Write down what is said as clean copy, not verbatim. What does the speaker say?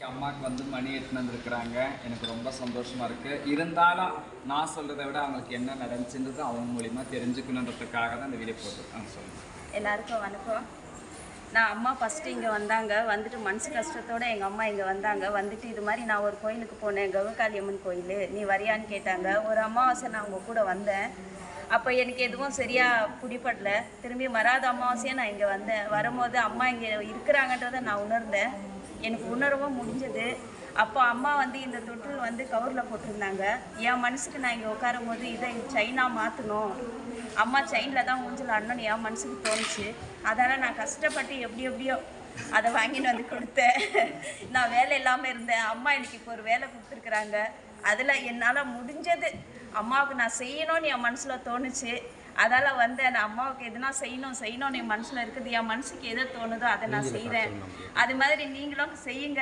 அம்மாவுக்கு வந்து மணி எடுத்துன்னு வந்திருக்கிறாங்க. எனக்கு ரொம்ப சந்தோஷமாக இருக்குது. இருந்தாலும் நான் சொல்கிறத விட அவங்களுக்கு என்ன நடந்துச்சுன்றது அவங்க மூலிமா தெரிஞ்சுக்கணுன்றதுக்காக தான் இந்த வீடியோ போட்டு சொல்லுங்கள். எல்லாருக்கும் வணக்கம். நான் அம்மா ஃபஸ்ட்டு இங்கே வந்தாங்க. வந்துட்டு மனசு கஷ்டத்தோடு எங்கள் அம்மா இங்கே வந்தாங்க. வந்துட்டு இது மாதிரி நான் ஒரு கோயிலுக்கு போனேன், கவுகாளி அம்மன் கோயில், நீ வரியான்னு கேட்டாங்க. ஒரு அமாவாசை நான் அவங்க கூட வந்தேன். அப்போ எனக்கு எதுவும் சரியாக பிடிப்படல. திரும்பி மறாத அமாவாசையாக நான் இங்கே வந்தேன். வரும்போது அம்மா இங்கே இருக்கிறாங்கன்றதை நான் உணர்ந்தேன். எனக்கு உணரவும் முடிஞ்சது. அப்போ அம்மா வந்து இந்த தொட்டில் வந்து கவரில் போட்டிருந்தாங்க. என் மனசுக்கு நான் இங்கே உட்காரும் போது இதை செயினாக மாற்றணும், அம்மா செயினில் தான் ஊஞ்சல் ஆடணும்னு என் மனசுக்கு தோணுச்சு. அதனால் நான் கஷ்டப்பட்டு எப்படியோ அதை வாங்கின்னு வந்து கொடுத்தேன். நான் வேலை இல்லாமல் இருந்தேன். அம்மா எனக்கு இப்போ ஒரு வேலை கொடுத்துருக்குறாங்க. அதில் என்னால் முடிஞ்சது அம்மாவுக்கு நான் செய்யணும்னு என் மனசில் தோணுச்சு. அதால் வந்து நான் அம்மாவுக்கு எதுனா செய்யணும்னு என் மனசில் இருக்குது. என் மனசுக்கு எது தோணுதோ அதை நான் செய்கிறேன். அது மாதிரி நீங்களும் செய்யுங்க.